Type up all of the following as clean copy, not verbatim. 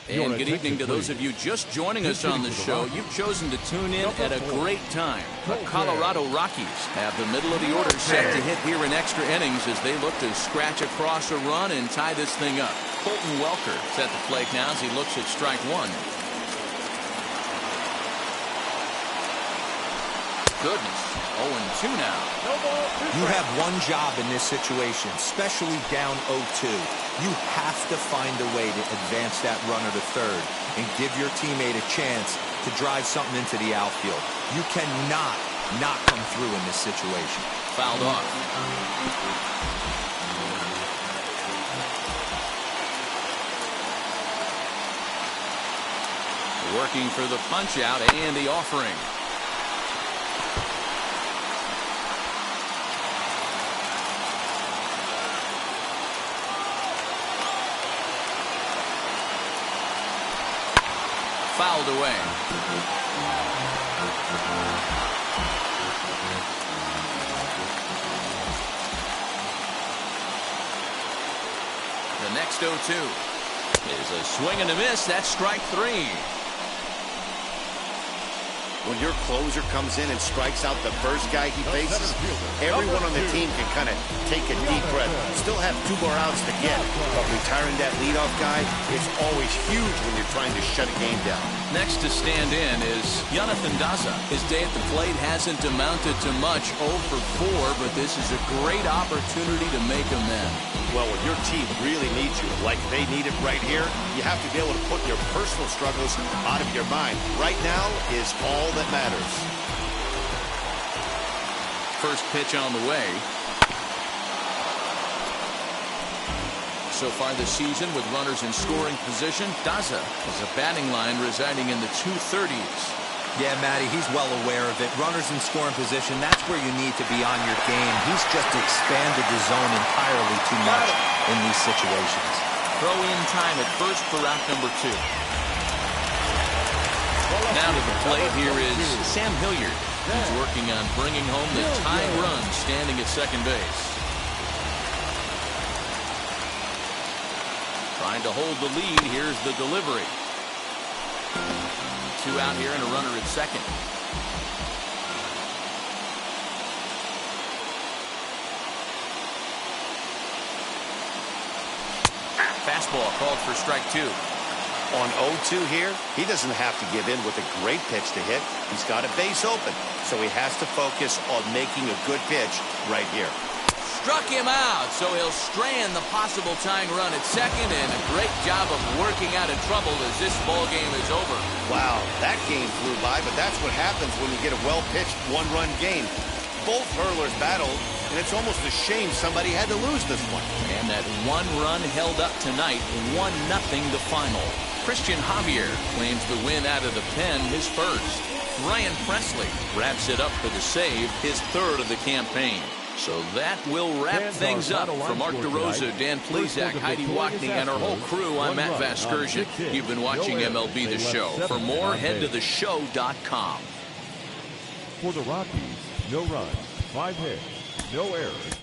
And good evening to those of you just joining us on the show. You've chosen to tune in at a great time. The Colorado Rockies have the middle of the order set to hit here in extra innings as they look to scratch across a run and tie this thing up. Colton Welker is at the plate now as he looks at strike one. Goodness, 0-2 now. You have one job in this situation, especially down 0-2. You have to find a way to advance that runner to third and give your teammate a chance to drive something into the outfield. You cannot not come through in this situation. Fouled off. Working for the punch out and the offering. Fouled away. The next 0-2 is a swing and a miss. That's strike three. When your closer comes in and strikes out the first guy he faces, everyone on the team can kind of take a deep breath. Still have 2 more outs to get, but retiring that leadoff guy is always huge when you're trying to shut a game down. Next to stand in is Jonathan Daza. His day at the plate hasn't amounted to much, 0 for 4, but this is a great opportunity to make amends. Well, when your team really needs you, like they need it right here, you have to be able to put your personal struggles out of your mind. Right now is all that matters. First pitch on the way. So far this season, with runners in scoring position, Daza has a batting line residing in the 230s. Yeah, Matty, he's well aware of it. Runners in scoring position, that's where you need to be on your game. He's just expanded the zone entirely too much in these situations. Throw in time at first for route number 2. Now to the plate, here is Sam Hilliard. He's working on bringing home the tying run standing at second base. Trying to hold the lead. Here's the delivery. 2 out here and a runner at second. Fastball called for strike 2. On 0-2 here, he doesn't have to give in with a great pitch to hit. He's got a base open, so he has to focus on making a good pitch right here. Struck him out, so he'll strand the possible tying run at second, and a great job of working out of trouble as this ball game is over. Wow, that game flew by, but that's what happens when you get a well-pitched one-run game. Both hurlers battled, and it's almost a shame somebody had to lose this one. And that one run held up tonight, 1-0 the final. Christian Javier claims the win out of the pen, his first. Ryan Presley wraps it up for the save, his third of the campaign. So that will wrap things up. For Mark DeRosa, Dan Plezak, Heidi Wackney, and our whole crew, I'm Matt Vasgersian. You've been watching MLB The Show. For more, head to theshow.com. For the Rockies, no runs, 5 hits, no errors.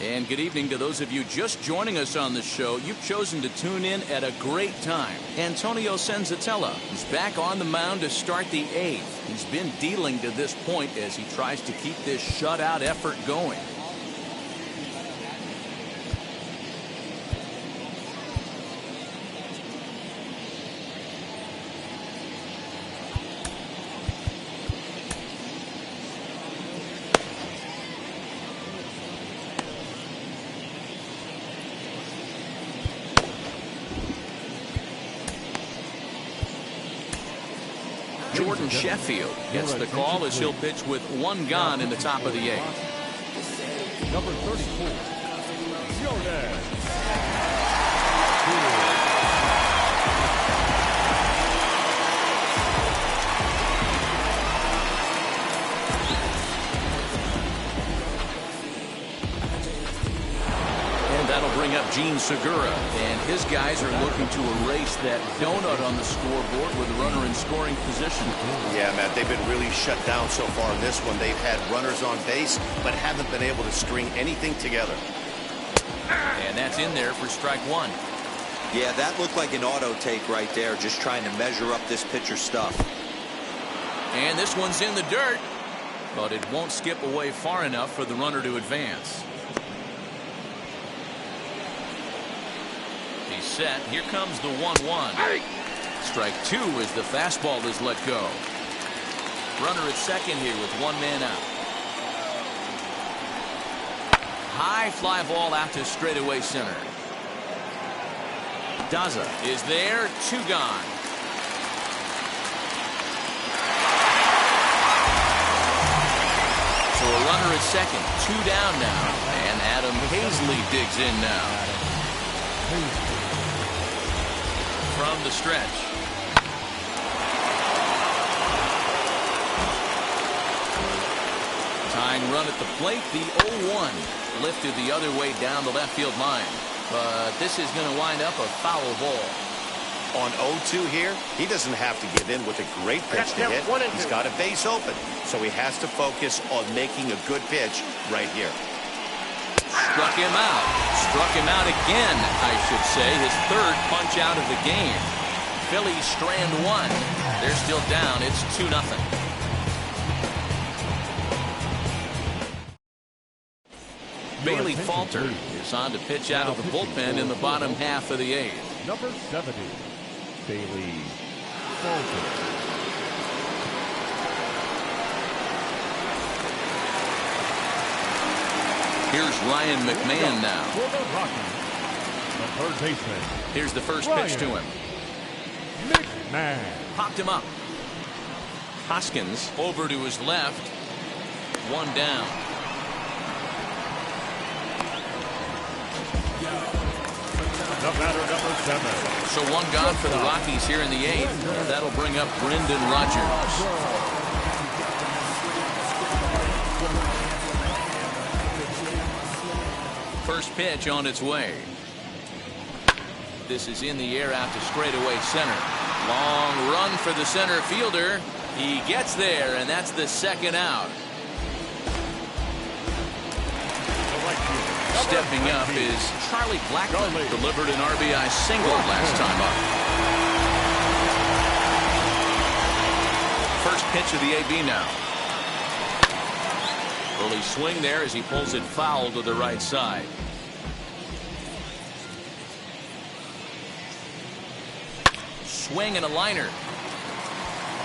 And good evening to those of you just joining us on the show. You've chosen to tune in at a great time. Antonio Senzatella is back on the mound to start the eighth. He's been dealing to this point as he tries to keep this shutout effort going. Jordan Sheffield gets the call as he'll pitch with one gone in the top of the eighth. Number 34, Jordan. That'll bring up Gene Segura, and his guys are looking to erase that donut on the scoreboard with a runner in scoring position. Yeah, Matt, they've been really shut down so far in this one. They've had runners on base, but haven't been able to string anything together. And that's in there for strike one. Yeah, that looked like an auto take right there, just trying to measure up this pitcher's stuff. And this one's in the dirt, but it won't skip away far enough for the runner to advance. He's set. Here comes the 1-1. Strike two as the fastball is let go. Runner at second here with one man out. High fly ball out to straightaway center. Daza is there, two gone. So a runner at second, two down now, and Adam Hazley digs in now. From the stretch. Tying run at the plate, the 0-1. Lifted the other way down the left field line. But this is going to wind up a foul ball. On 0-2 here, he doesn't have to give in with a great pitch to hit. He's got a base open, so he has to focus on making a good pitch right here. Struck him out. Struck him out again, I should say. His third punch out of the game. Phillies strand one. They're still down. It's 2-0. Bailey Falter is on to pitch out of the bullpen in the bottom half of the eighth. Number 70, Bailey Falter. Here's Ryan McMahon now. For the Rockies, the third baseman. Here's the first pitch to him. McMahon. Popped him up. Hoskins over to his left. One down. The batter, number 7. So one gone for the Rockies here in the eighth. That'll bring up Brendan Rodgers. First pitch on its way. This is in the air out to straightaway center. Long run for the center fielder. He gets there, and that's the second out. Stepping up is Charlie Blackmon. Delivered an RBI single last time up. First pitch of the AB now. Early swing there as he pulls it foul to the right side. Swing and a liner.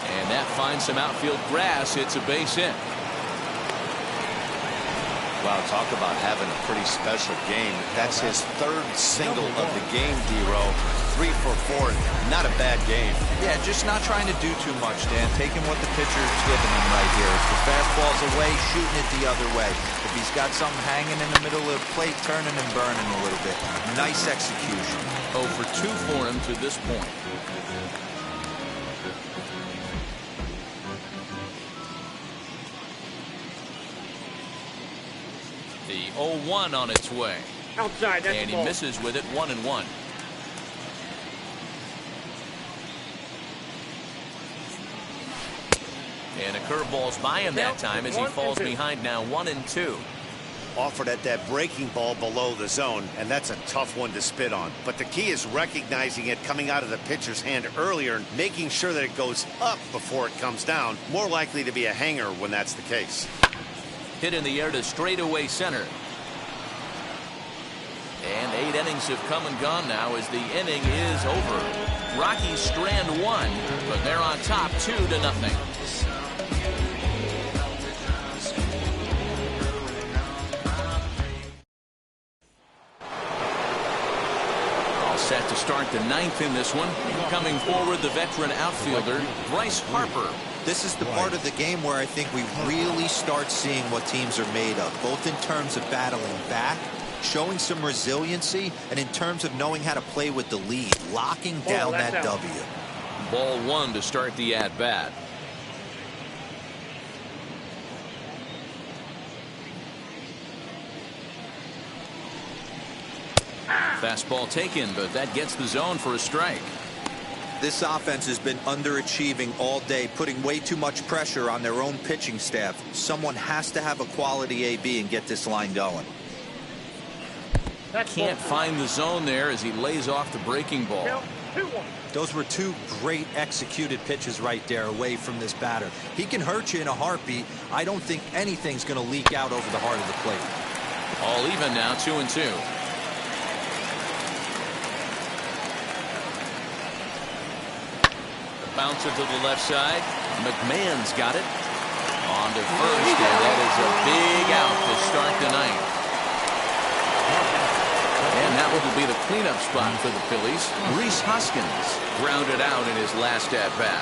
And that finds some outfield grass. It's a base hit. Wow, talk about having a pretty special game. That's his third single of the game, D-Row. 3 for 4. Not a bad game. Yeah, just not trying to do too much, Dan. Taking what the pitcher's giving him right here. If the fastball's away, shooting it the other way. If he's got something hanging in the middle of the plate, turning and burning a little bit. Nice execution. 0 for 2 for him to this point. The 0-1 on its way. Outside, that's and he misses with it, 1-1. And a curveball's by him that time as he falls behind now 1-2. Offered at that breaking ball below the zone, and that's a tough one to spit on. But the key is recognizing it coming out of the pitcher's hand earlier and making sure that it goes up before it comes down. More likely to be a hanger when that's the case. Hit in the air to straightaway center. And 8 innings have come and gone now as the inning is over. Rockies strand 1, but they're on top 2-0. All set to start the 9th in this one. Coming forward, the veteran outfielder, Bryce Harper. This is the part of the game where I think we really start seeing what teams are made of, both in terms of battling back, showing some resiliency, and in terms of knowing how to play with the lead, locking down that W. Ball 1 to start the at-bat. Fastball taken, but that gets the zone for a strike. This offense has been underachieving all day, putting way too much pressure on their own pitching staff. Someone has to have a quality AB and get this line going. Can't find the zone there as he lays off the breaking ball. Those were 2 great executed pitches right there away from this batter. He can hurt you in a heartbeat. I don't think anything's going to leak out over the heart of the plate. All even now, 2-2. Bouncer to the left side. McMahon's got it. On to first, and that is a big out to start the ninth. And that will be the cleanup spot for the Phillies. Rhys Hoskins grounded out in his last at-bat.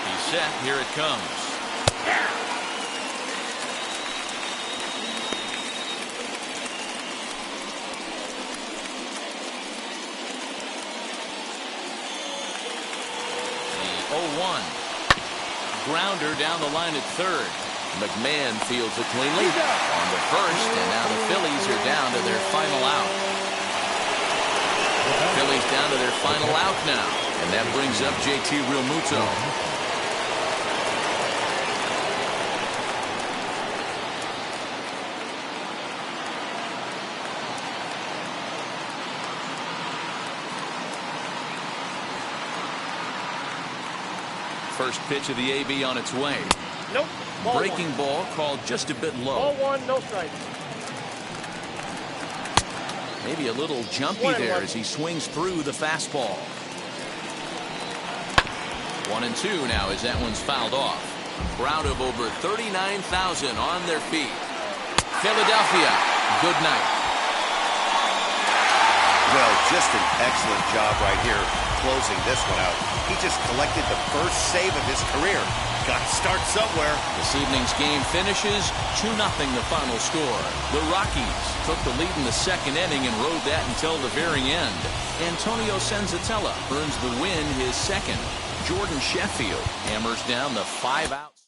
He's set. Here it comes. The 0-1. Grounder down the line at third. McMahon fields it cleanly on the first, and now the Phillies are down to their final out. Phillies down to their final out now, and that brings up JT Realmuto. First pitch of the AB on its way. Nope. Breaking ball called just a bit low. Ball one, no strike. Maybe a little jumpy there as he swings through the fastball. 1-2 now as that one's fouled off. Crowd of over 39,000 on their feet. Philadelphia, good night. Well, just an excellent job right here closing this one out. He just collected the first save of his career. Got to start somewhere. This evening's game finishes 2-0 the final score. The Rockies took the lead in the second inning and rode that until the very end. Antonio Senzatella earns the win, his second. Jordan Sheffield hammers down the 5-out.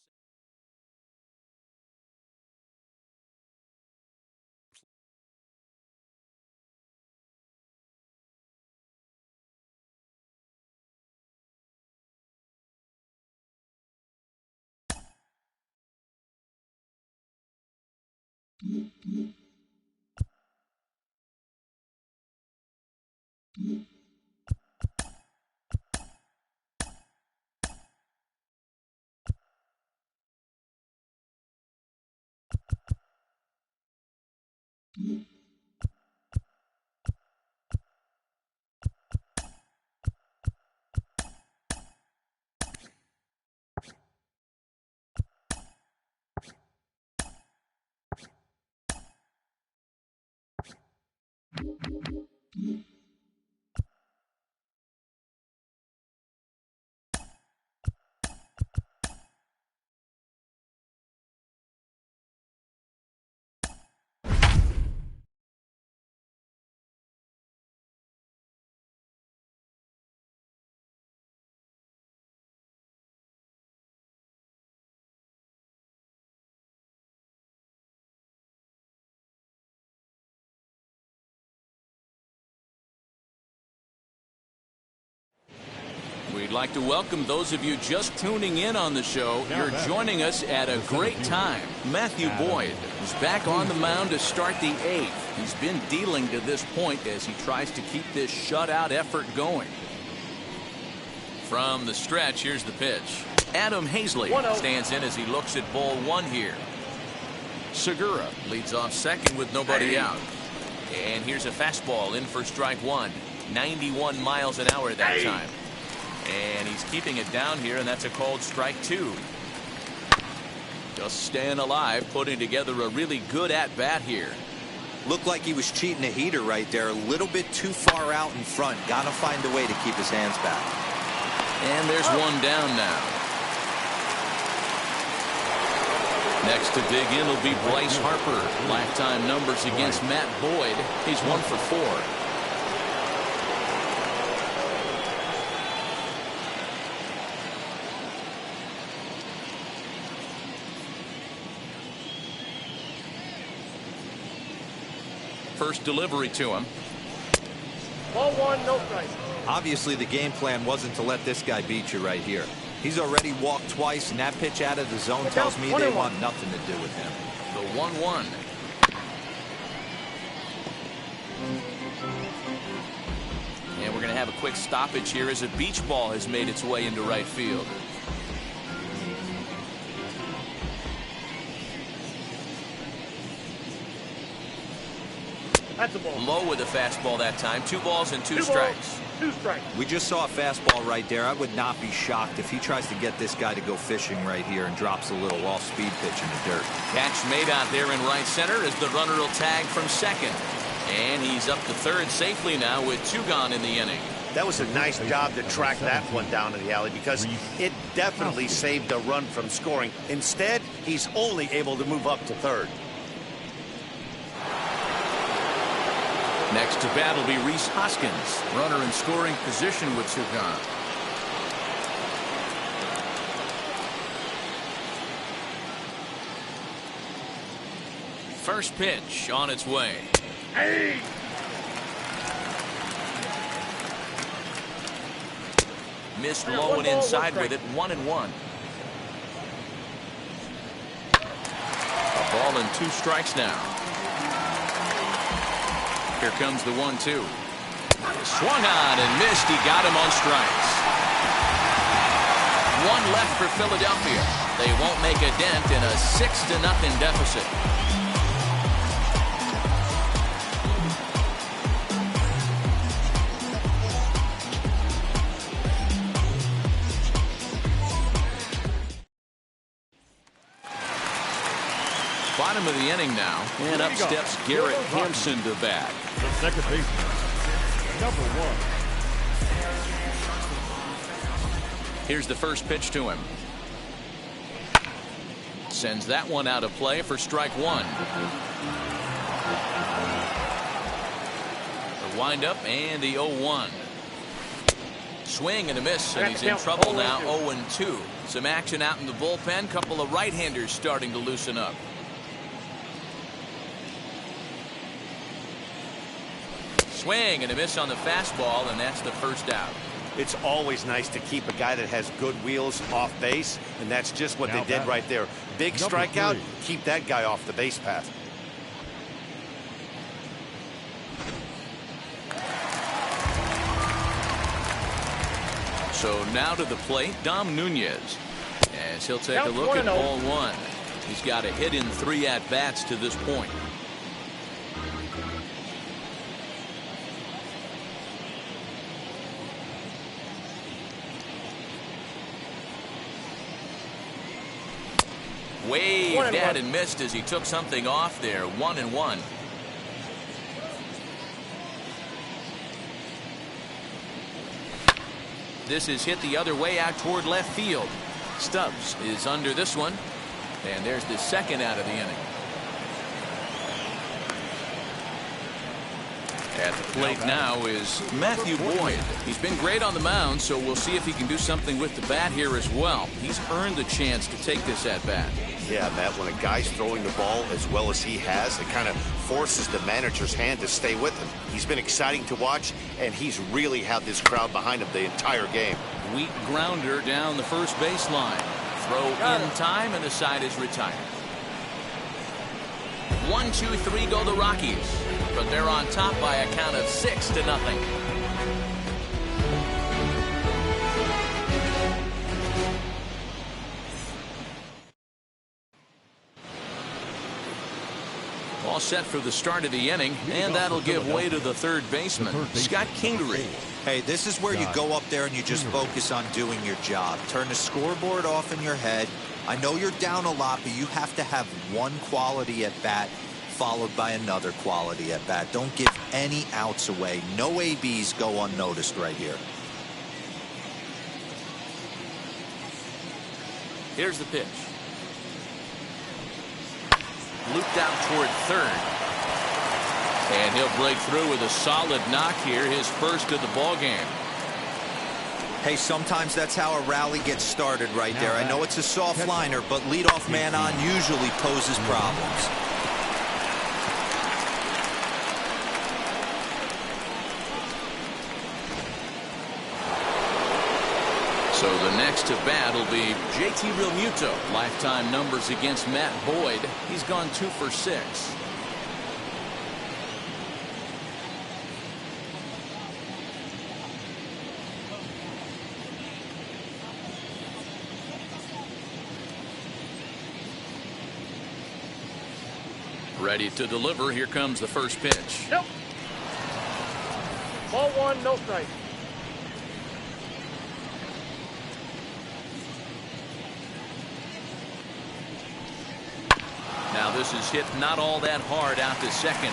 We'd like to welcome those of you just tuning in on the show. You're joining us at a great time. Matthew Boyd is back on the mound to start the eighth. He's been dealing to this point as he tries to keep this shutout effort going. From the stretch, here's the pitch. Adam Hazley stands in as he looks at ball one here. Segura leads off second with nobody out. And here's a fastball in for strike one. 91 miles an hour that time. And he's keeping it down here, and that's a called strike two. Just staying alive, putting together a really good at-bat here. Looked like he was cheating a heater right there. A little bit too far out in front. Got to find a way to keep his hands back. And there's one down now. Next to dig in will be Bryce Harper. Lifetime numbers against Matt Boyd. He's 1 for 4. First delivery to him. Ball one, no strike. Obviously, the game plan wasn't to let this guy beat you right here. He's already walked twice, and that pitch out of the zone tells me they want nothing to do with him. The 1-1. And we're going to have a quick stoppage here as a beach ball has made its way into right field. That's a ball. Low with a fastball that time. 2 balls and 2 strikes. 2 strikes. We just saw a fastball right there. I would not be shocked if he tries to get this guy to go fishing right here and drops a little off-speed pitch in the dirt. Catch made out there in right center as the runner will tag from second. And he's up to third safely now with 2 gone in the inning. That was a nice job to track that one down in the alley because it definitely saved a run from scoring. Instead, he's only able to move up to third. Next to bat will be Rhys Hoskins. Runner in scoring position with 2 gone. First pitch on its way. Hey! Missed low and inside with it. 1-1. A ball and 2 strikes now. Here comes the 1-2. Swung on and missed. He got him on strikes. 1 left for Philadelphia. They won't make a dent in a 6-0 deficit. Bottom of the inning now, and up steps Garrett Hampson to bat. The second baseman, number 1. Here's the first pitch to him. Sends that one out of play for strike 1. The windup and the 0-1. Swing and a miss, and he's in trouble now. 0-2. Some action out in the bullpen. Couple of right-handers starting to loosen up. Swing and a miss on the fastball, and that's the first out. It's always nice to keep a guy that has good wheels off base, and that's just what they did right there. Big strikeout, keep that guy off the base path. So now to the plate, Dom Nunez, as he'll take a look at ball 1. He's got a hit in 3 at-bats to this point. Waved at and missed as he took something off there. 1-1. This is hit the other way out toward left field. Stubbs is under this one, and there's the second out of the inning. At the plate now is Matthew Boyd. He's been great on the mound, so we'll see if he can do something with the bat here as well. He's earned the chance to take this at bat. Yeah, Matt, when a guy's throwing the ball as well as he has, it kind of forces the manager's hand to stay with him. He's been exciting to watch, and he's really had this crowd behind him the entire game. Weak grounder down the first baseline. Throw in time, and the side is retired. 1, 2, 3 go the Rockies, but they're on top by a count of 6-0. All set for the start of the inning, and that'll give way to the third baseman, Scott Kingery. Hey, this is where you go up there and you just focus on doing your job. Turn the scoreboard off in your head. I know you're down a lot, but you have to have one quality at bat followed by another quality at bat. Don't give any outs away. No ABs go unnoticed right here. Here's the pitch. Looped out toward third. And he'll break through with a solid knock here, his first of the ball game. Hey, sometimes that's how a rally gets started right there. I know it's a soft liner, but leadoff man on usually poses problems. So the next to bat will be JT Realmuto. Lifetime numbers against Matt Boyd. He's gone 2 for 6. Ready to deliver. Here comes the first pitch. Nope. Ball one, no strike. Now this is hit not all that hard out to second.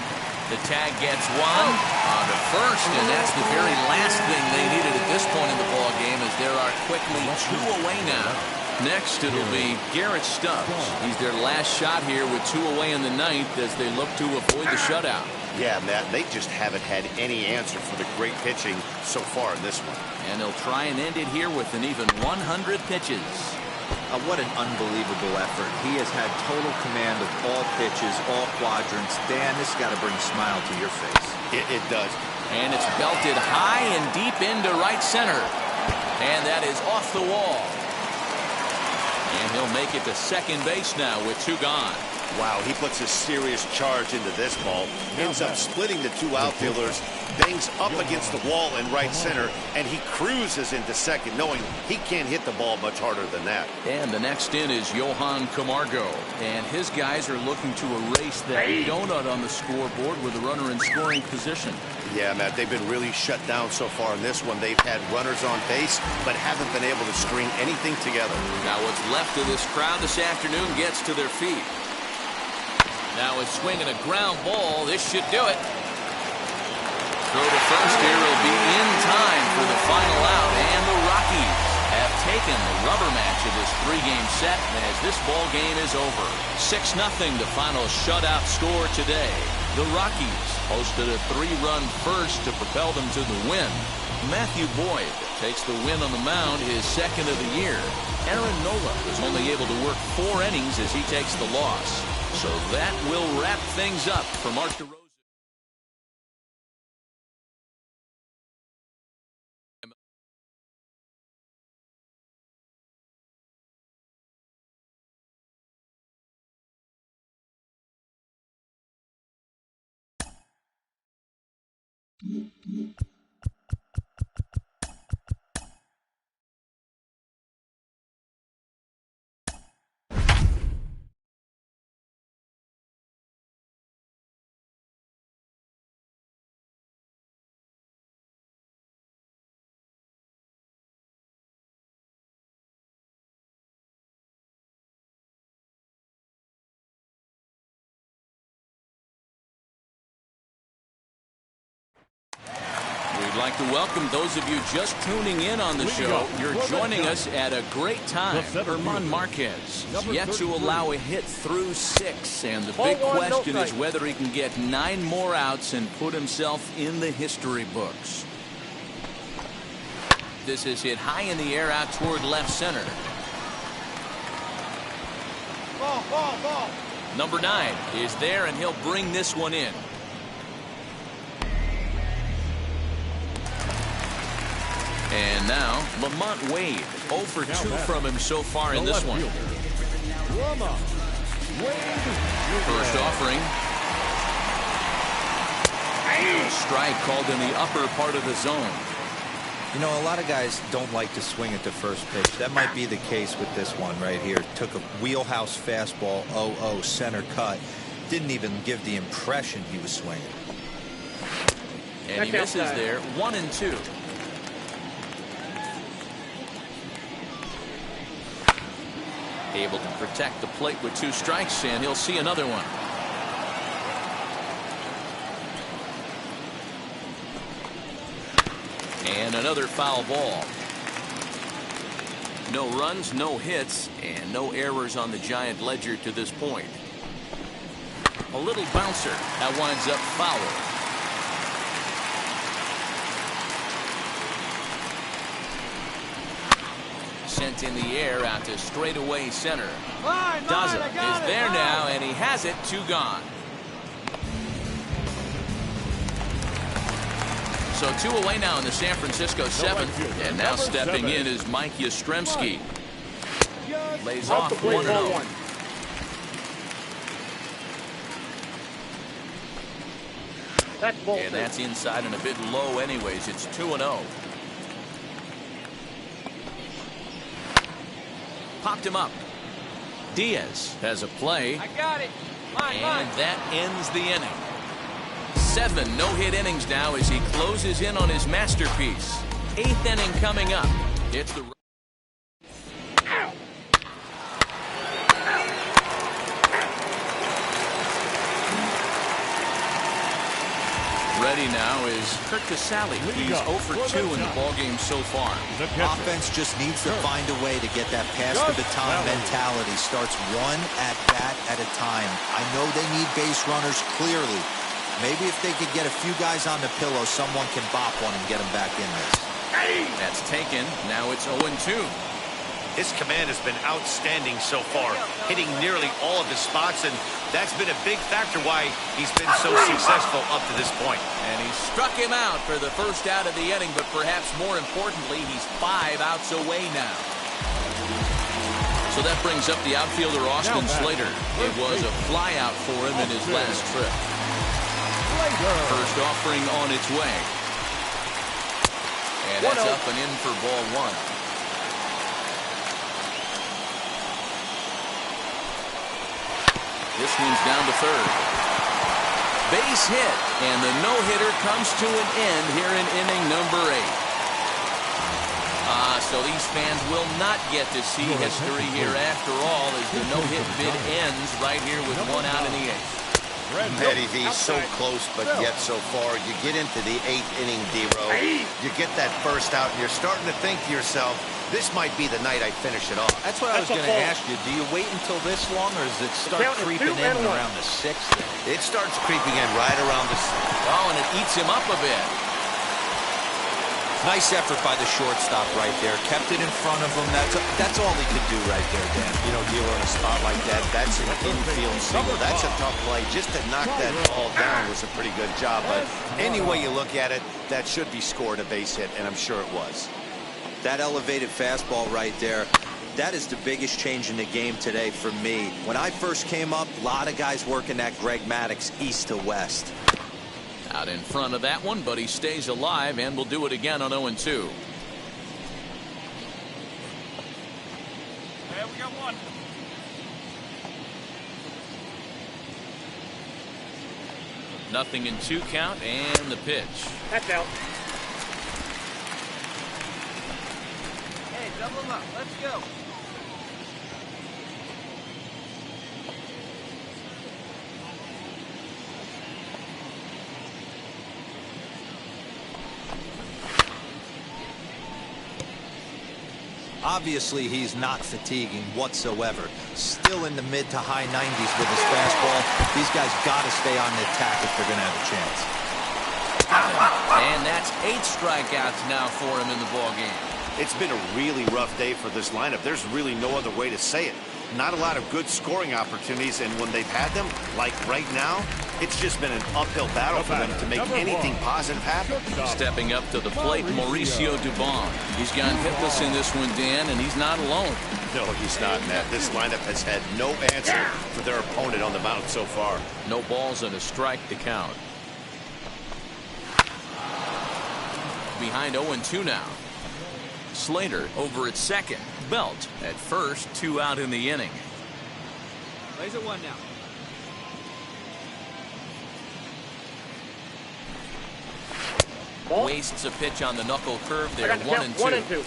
The tag gets one on to first, and that's the very last thing they needed at this point in the ball game, as there are quickly 2 away now. Next, it'll be Garrett Stubbs. He's their last shot here with 2 away in the ninth as they look to avoid the shutout. Yeah, Matt, they just haven't had any answer for the great pitching so far in this one. And they'll try and end it here with an even 100 pitches. What an unbelievable effort. He has had total command of all pitches, all quadrants. Dan, this has got to bring a smile to your face. It does. And it's belted high and deep into right center. And that is off the wall. And he'll make it to second base now with 2 gone. Wow, he puts a serious charge into this ball. Ends up splitting the 2 outfielders, bangs up against the wall in right center, and he cruises into second, knowing he can't hit the ball much harder than that. And the next in is Johan Camargo. And his guys are looking to erase that donut on the scoreboard with a runner in scoring position. Yeah, Matt, they've been really shut down so far in this one. They've had runners on base, but haven't been able to string anything together. Now what's left of this crowd this afternoon gets to their feet. Now it's swinging a ground ball. This should do it. Throw to first here will be in time for the final out. And the Rockies have taken the rubber match of this 3-game set as this ball game is over. 6-0 the final shutout score today. The Rockies posted a 3-run first to propel them to the win. Matthew Boyd takes the win on the mound, his second of the year. Aaron Nola was only able to work 4 innings as he takes the loss. So that will wrap things up for Mark DeRosa. We'd like to welcome those of you just tuning in on the show. You're joining us at a great time. Herman Marquez yet to allow a hit through 6, and the big question is whether he can get 9 more outs and put himself in the history books. This is hit high in the air out toward left center. Ball. Number 9 is there, and he'll bring this one in. And now, Lamont Wade, 0 for 2 from him so far in this one. First offering. Strike called in the upper part of the zone. You know, a lot of guys don't like to swing at the first pitch. That might be the case with this one right here. Took a wheelhouse fastball, 0-0 center cut. Didn't even give the impression he was swinging. And he misses there, 1-2. Able to protect the plate with 2 strikes, and he'll see another one. And another foul ball. No runs, no hits, and no errors on the Giant ledger to this point. A little bouncer that winds up foul. Sent in the air out to straightaway center. Daza is there now, and he has it. 2 gone. So 2 away now in the San Francisco 7th, and now stepping in is Mike Yastrzemski. Lays off 1-0. And that's inside and a bit low anyways. It's 2-0. Popped him up. Diaz has a play. I got it. And that ends the inning. 7 no-hit innings now as he closes in on his masterpiece. 8th inning coming up. It's the ready now is Kurt Casale. He's 0 for 2 in the ballgame so far. Offense just needs to find a way to get that pass the baton mentality. Starts one at bat at a time. I know they need base runners clearly. Maybe if they could get a few guys on the pillow, someone can bop one and get them back in this. That's taken. Now it's 0-2. His command has been outstanding so far, hitting nearly all of his spots, and that's been a big factor why he's been so successful up to this point. And he struck him out for the first out of the inning, but perhaps more importantly, he's 5 outs away now. So that brings up the outfielder Austin Slater. It was a flyout for him in his last trip. First offering on its way. And that's up and in for ball 1. This one's down to third. Base hit, and the no-hitter comes to an end here in inning number 8. So these fans will not get to see history here after all as the no-hit bid ends right here with 1 out in the 8th. Eddie V, so close, but yet so far. You get into the 8th inning, D-Row. You get that first out, and you're starting to think to yourself, this might be the night I finish it off. That's what I was going to ask you. Do you wait until this long, or does it start creeping in around the 6th? It starts creeping in right around the... Oh, and it eats him up a bit. Nice effort by the shortstop right there. Kept it in front of him. That's all he could do right there, Dan. You know, dealer in a spot like that, that's an infield single. That's a tough play. Just to knock that ball down was a pretty good job. But any way you look at it, that should be scored a base hit, and I'm sure it was. That elevated fastball right there, that is the biggest change in the game today for me. When I first came up, a lot of guys working that Greg Maddux east to west. Out in front of that one, but he stays alive and will do it again on 0-2. Hey, we got one. Nothing in 2 count, and the pitch. That's out. Hey, double them up. Let's go. Obviously, he's not fatiguing whatsoever. Still in the mid to high 90s with his fastball. These guys got to stay on the attack if they're going to have a chance. And that's 8 strikeouts now for him in the ballgame. It's been a really rough day for this lineup. There's really no other way to say it. Not a lot of good scoring opportunities, and when they've had them, like right now, it's just been an uphill battle for them to make anything positive happen. Stepping up to the plate, Mauricio Dubon. He's gone hitless in this one, Dan, and he's not alone. No, he's not, Matt. This lineup has had no answer for their opponent on the mound so far. No balls and a strike to count. Behind 0-2 now. Slater over at second. Belt at first, 2 out in the inning. Plays at 1 now. Ball. Wastes a pitch on the knuckle curve there. 1-2. 1-2.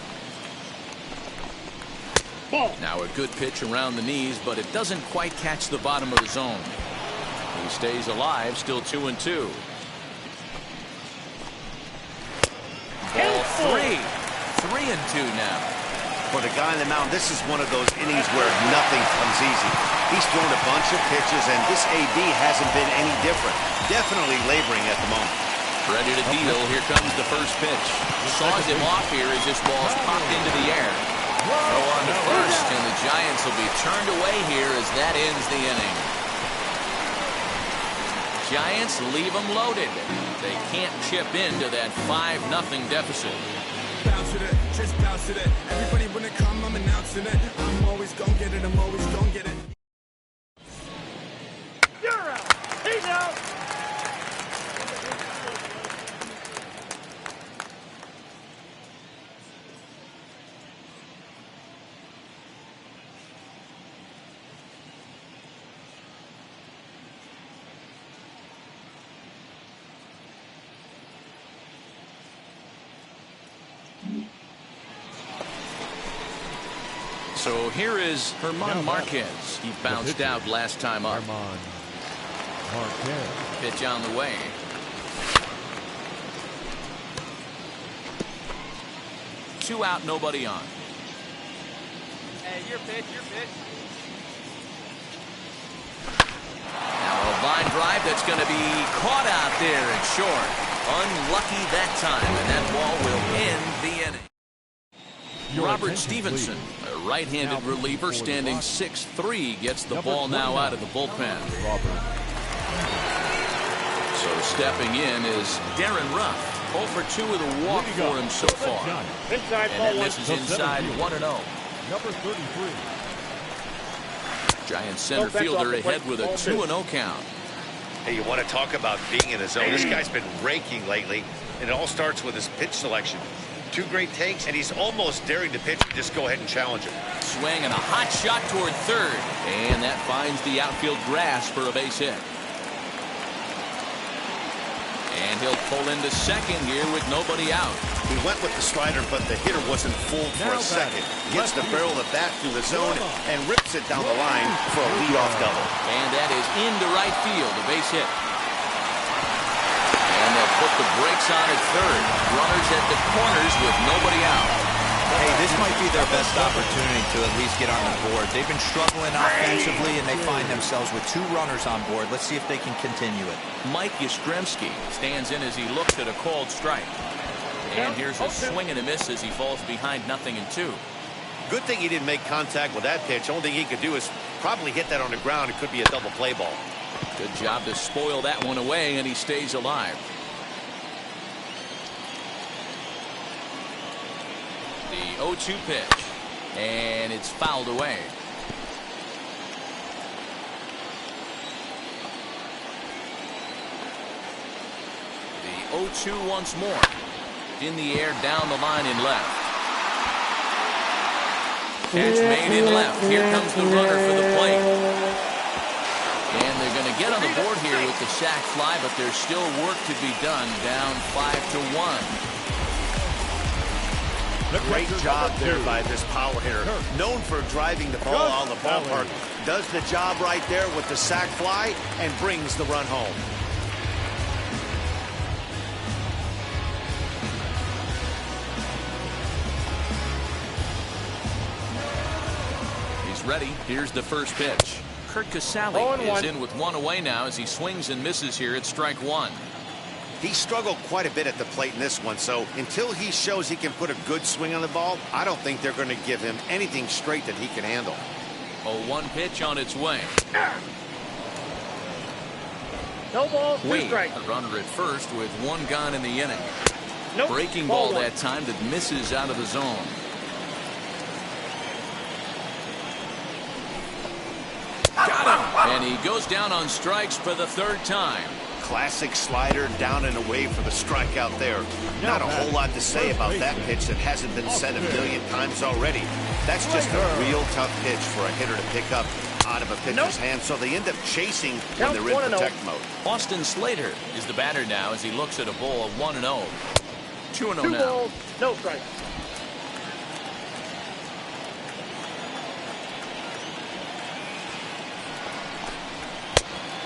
Ball. Now a good pitch around the knees, but it doesn't quite catch the bottom of the zone. He stays alive, still 2-2. Ball 3. 3-2 now. For the guy on the mound, this is one of those innings where nothing comes easy. He's thrown a bunch of pitches, and this AB hasn't been any different. Definitely laboring at the moment. Ready to deal. Here comes the first pitch. Saws him off here as this ball's popped into the air. Throw on to first, and the Giants will be turned away here as that ends the inning. Giants leave them loaded. They can't chip into that 5-0 deficit. Bounce with it, just bounce with it. Everybody when it come, I'm announcing it. I'm always gonna get it, I'm always gonna get it. You're out. He's out. So here is Herman Marquez. He bounced out last time up. Herman Marquez. Pitch on the way. Two out, nobody on. Hey, your pitch, your pitch. Now a line drive that's going to be caught out there and short. Unlucky that time, and that ball will end the inning. Robert Stevenson, a right-handed reliever standing 6'3", gets the ball now out of the bullpen. So stepping in is Darren Ruff. 0 for 2 with a walk for him so far. And that misses inside 1-0. Number 33. Giant center fielder ahead with a 2-0 count. Hey, you want to talk about being in his zone? This guy's been raking lately, and it all starts with his pitch selection. 2 great takes, and he's almost daring to pitch and just go ahead and challenge him. Swing and a hot shot toward third. And that finds the outfield grass for a base hit. And he'll pull into second here with nobody out. He went with the slider, but the hitter wasn't fooled for a second. Gets the barrel of that through the zone and rips it down the line for a leadoff double. And that is into right field, a base hit. And they'll put the brakes on at third. Runners at the corners with nobody out. Hey, this might be their best opportunity to at least get on the board. They've been struggling offensively, and they find themselves with 2 runners on board. Let's see if they can continue it. Mike Yastrzemski stands in as he looks at a called strike. And here's a swing and a miss as he falls behind 0-2. Good thing he didn't make contact with that pitch. Only thing he could do is probably hit that on the ground. It could be a double play ball. Good job to spoil that one away, and he stays alive. The 0-2 pitch, and it's fouled away. The 0-2 once more. In the air, down the line in left. Catch made in left. Here comes the runner for the plate. And they're going to get on the board here with the sac fly, but there's still work to be done. Down 5-1. Great job there by this power hitter. Known for driving the ball out of the ballpark. Does the job right there with the sac fly and brings the run home. He's ready. Here's the first pitch. Kurt Casale is in with 1 away now as he swings and misses here at strike 1. He struggled quite a bit at the plate in this one, so until he shows he can put a good swing on the ball, I don't think they're going to give him anything straight that he can handle. 0-1 pitch on its way. No ball, 2 strikes. A runner at first with 1 gone in the inning. Nope. Breaking ball that time that misses out of the zone. Got him! And he goes down on strikes for the 3rd time. Classic slider down and away for the strikeout there. Not a whole lot to say about that pitch that hasn't been said a million times already. That's just a real tough pitch for a hitter to pick up out of a pitcher's hand, so they end up chasing when they're in protect mode. Austin Slater is the batter now as he looks at a ball of 1-0. 2-0 2 now. balls, no strikes.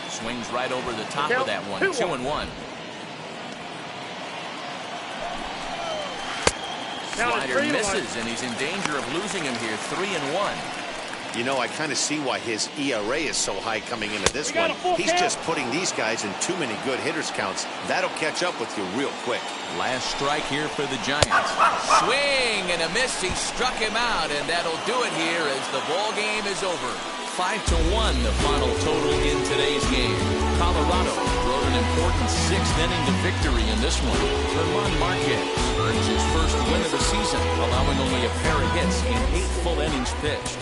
Swings right over the top of that one. 2-1. Slider misses, and he's in danger of losing him here. 3-1. You know, I kind of see why his ERA is so high coming into this one. He's just putting these guys in too many good hitters counts. That'll catch up with you real quick. Last strike here for the Giants. Swing and a miss. He struck him out, and that'll do it here as the ball game is over. 5-1 the final total in today's game. Colorado rode an important 6th inning to victory in this one. Herman Marquez earns his first win of the season, allowing only a pair of hits in 8 full innings pitched.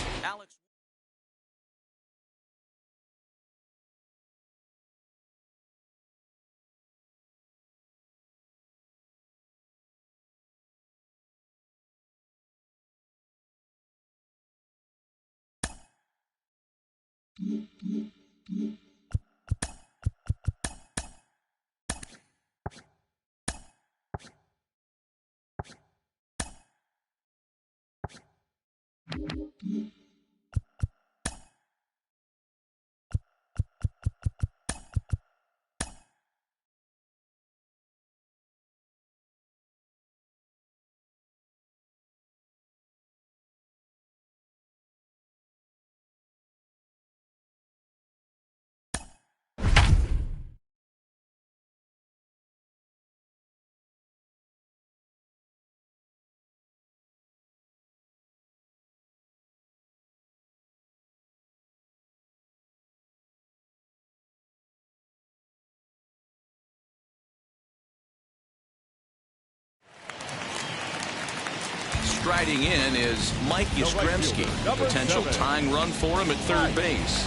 striding in is Mike Yastrzemski. Potential tying run for him at third base.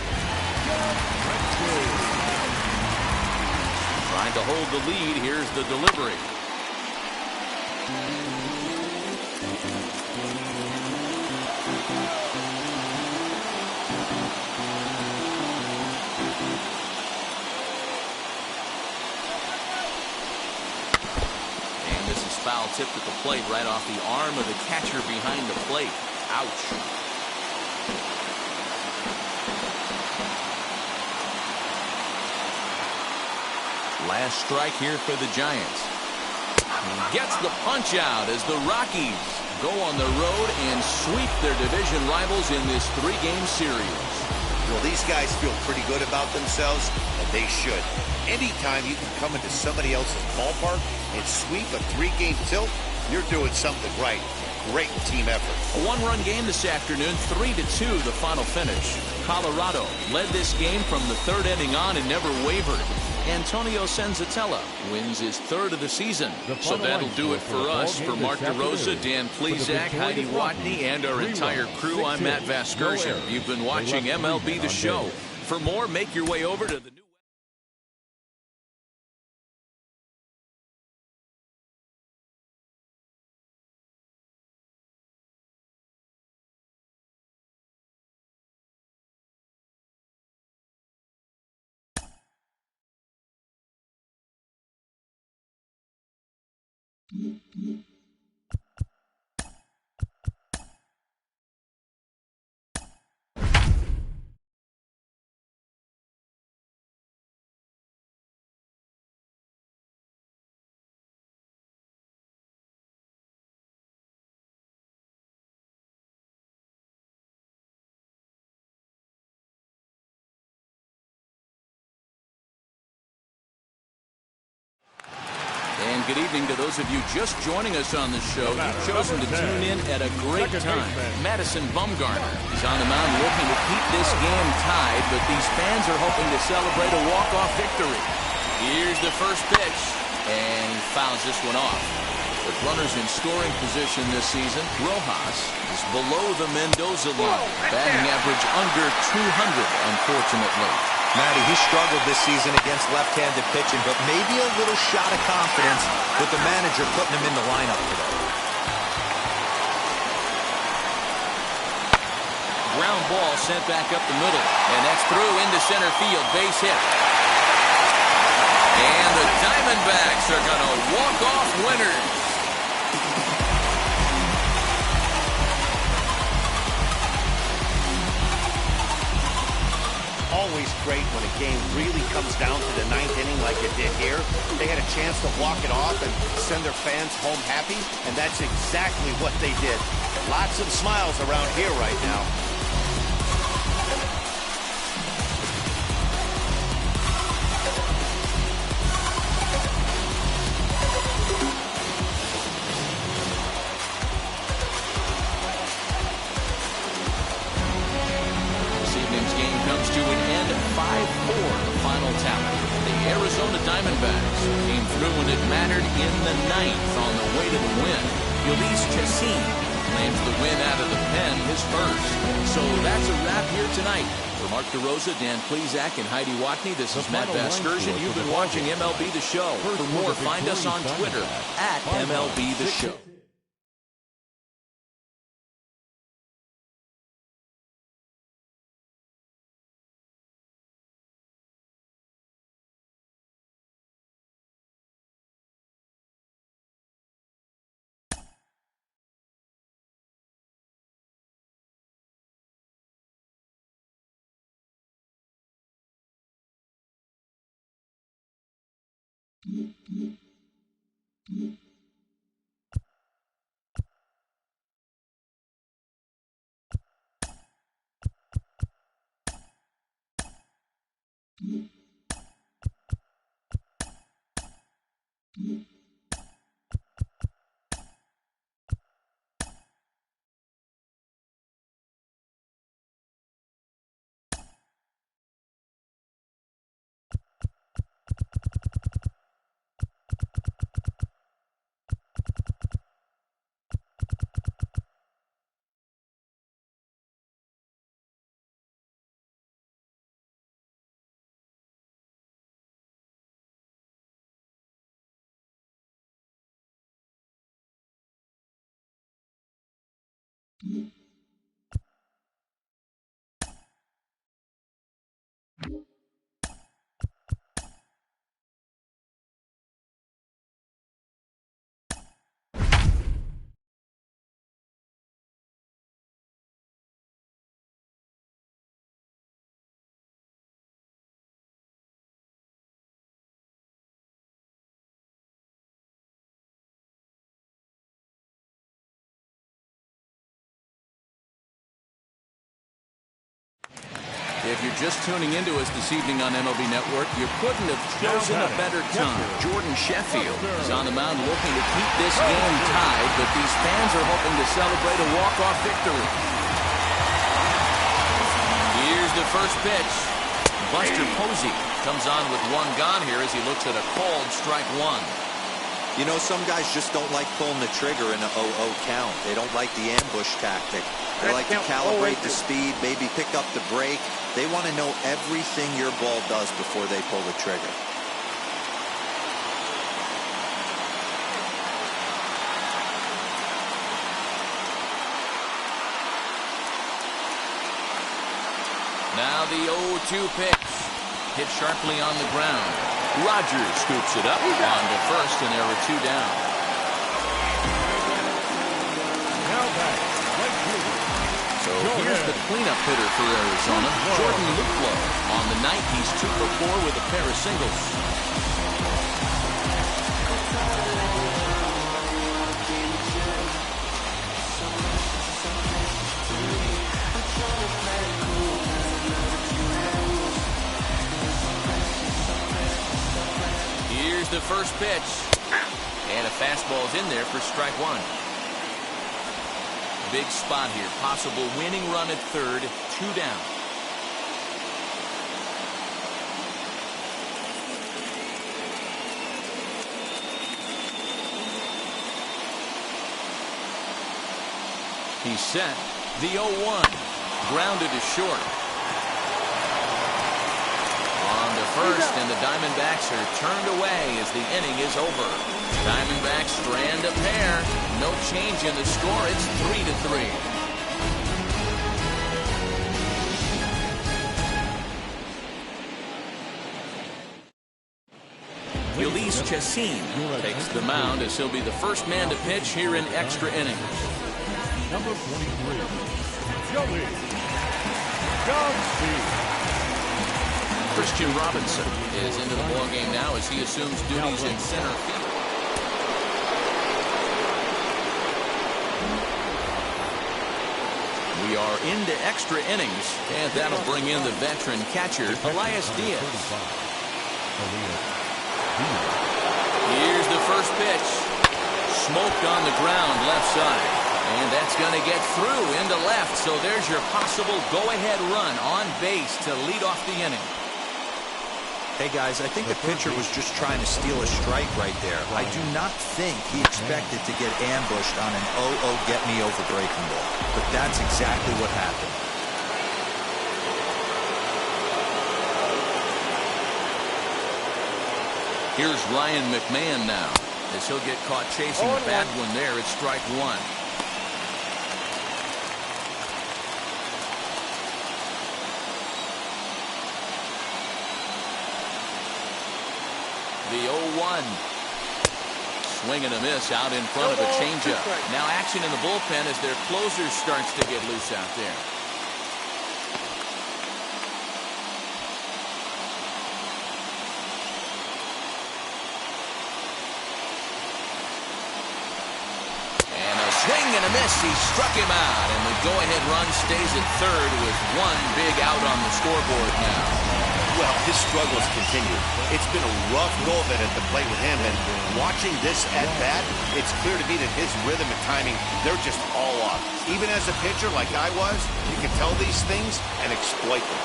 Trying to hold the lead. Here's the delivery. Foul tipped at the plate right off the arm of the catcher behind the plate. Ouch. Last strike here for the Giants. Gets the punch out as the Rockies go on the road and sweep their division rivals in this 3-game series. Well, these guys feel pretty good about themselves, and they should. Anytime you can come into somebody else's ballpark and sweep a 3-game tilt, you're doing something right. Great team effort. A 1-run game this afternoon, 3-2 the final finish. Colorado led this game from the 3rd inning on and never wavered. Antonio Senzatella wins his 3rd of the season. So that'll do it for us. For Mark DeRosa, Dan Plesac, Heidi Watney, and our entire crew, I'm Matt Vasgersian. You've been watching MLB The Show. For more, make your way over to the new And good evening to those of you just joining us on the show. You've chosen to tune in at a great time. Madison Bumgarner is on the mound looking to keep this game tied, but these fans are hoping to celebrate a walk-off victory. Here's the first pitch, and he fouls this one off. With runners in scoring position this season, Rojas is below the Mendoza line. Batting average under 200, unfortunately. Matty, he struggled this season against left-handed pitching, but maybe a little shot of confidence with the manager putting him in the lineup today. Ground ball sent back up the middle, and that's through into center field, base hit. And the Diamondbacks are going to walk off winners. Always great when a game really comes down to the 9th inning like it did here. They had a chance to walk it off and send their fans home happy, and that's exactly what they did. Lots of smiles around here right now. Diamondbacks came through when it mattered in the 9th on the way to the win. Ulysses Chassin claims the win out of the pen, his first. So that's a wrap here tonight. For Mark DeRosa, Dan Plesac, and Heidi Watney, this is Matt Vasgersian. You've been watching MLB The Show. For more, find us on Twitter at MLB The Show. If you're just tuning into us this evening on MLB Network, you couldn't have chosen a better time. Jordan Sheffield is on the mound looking to keep this game tied, but these fans are hoping to celebrate a walk-off victory. Here's the first pitch. Buster Posey comes on with one gone here as he looks at a called strike one. You know, some guys just don't like pulling the trigger in an 0-0 count. They don't like the ambush tactic. They like to calibrate the speed, maybe pick up the break. They want to know everything your ball does before they pull the trigger. Now the 0-2 pitch. Hit sharply on the ground. Rogers scoops it up on to first, and there are two down. So here's the cleanup hitter for Arizona, Jordan Luplow. On the night, he's 2 for 4 with a pair of singles. Here's the first pitch. And a fastball's in there for strike one. Big spot here. Possible winning run at third. 2 down. He's set. The 0-1. Grounded to short. On to first, and the Diamondbacks are turned away as the inning is over. Diamondbacks strand a pair. No change in the score. It's 3-3. Ulysses Chassin takes the mound as he'll be the first man to pitch here in extra innings. Number 23, Joey Godspeed. Christian Robinson is into the ballgame now as he assumes duties in center field. We are into extra innings, and that'll bring in the veteran catcher, Elias Diaz. Here's the first pitch. Smoked on the ground left side. And that's going to get through into left. So there's your possible go-ahead run on base to lead off the inning. Hey, guys, I think the pitcher was just trying to steal a strike right there. I do not think he expected to get ambushed on an 0-0 get-me-over breaking ball. But that's exactly what happened. Here's Ryan McMahon now, as he'll get caught chasing a bad one there at strike one. The 0-1. Swing and a miss out in front of a changeup. Now action in the bullpen as their closer starts to get loose out there. And a swing and a miss. He struck him out, and the go-ahead run stays at third with one big out on the scoreboard now. Well, his struggles continue. It's been a rough go of it at the plate with him, and watching this at bat, it's clear to me that his rhythm and timing, they're just all off. Even as a pitcher like I was, you can tell these things and exploit them.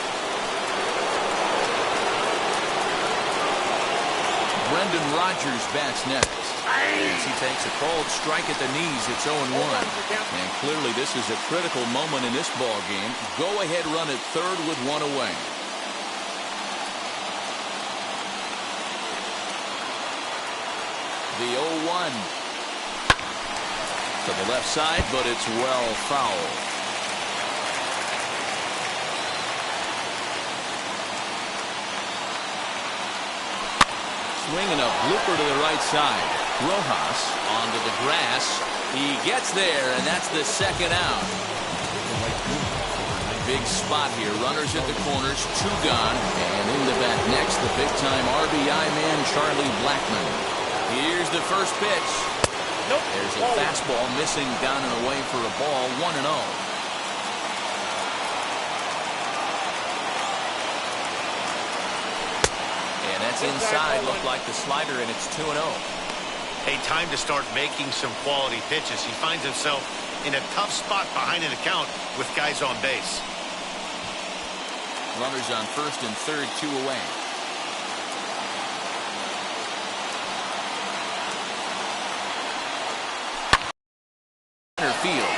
Brendan Rodgers bats next. As he takes a called strike at the knees, it's 0-1. And clearly this is a critical moment in this ball game. Go ahead run at third with one away. The 0-1. To the left side, but it's well fouled. Swinging a blooper to the right side. Rojas onto the grass. He gets there, and that's the second out. Big spot here. Runners at the corners, 2 gone. And in the bat next, the big-time RBI man, Charlie Blackmon. Here's the first pitch. Nope. There's a fastball missing down and away for a ball, 1-0. And that's inside. Looked like the slider, and it's 2-0. Hey, time to start making some quality pitches. He finds himself in a tough spot behind an account with guys on base. Runners on first and third, 2 away. Center field.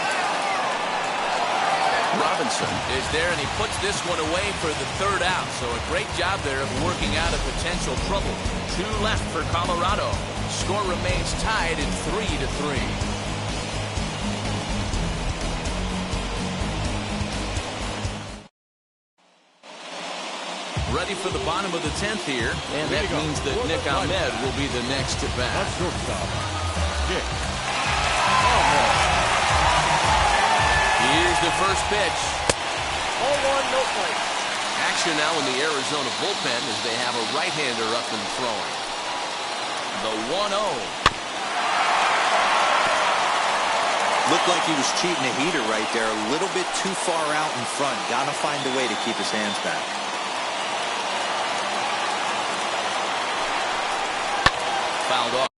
Robinson is there, and he puts this one away for the third out. So a great job there of working out of potential trouble. 2 left for Colorado. Score remains tied at 3-3. Ready for the bottom of the 10th here, and that means that Nick Ahmed will be the next to bat. That's shortstop, Nick. Here's the first pitch. 0-1, no play. Action now in the Arizona bullpen as they have a right-hander up and throwing. The 1-0. Looked like he was cheating a heater right there. A little bit too far out in front. Got to find a way to keep his hands back. Fouled off.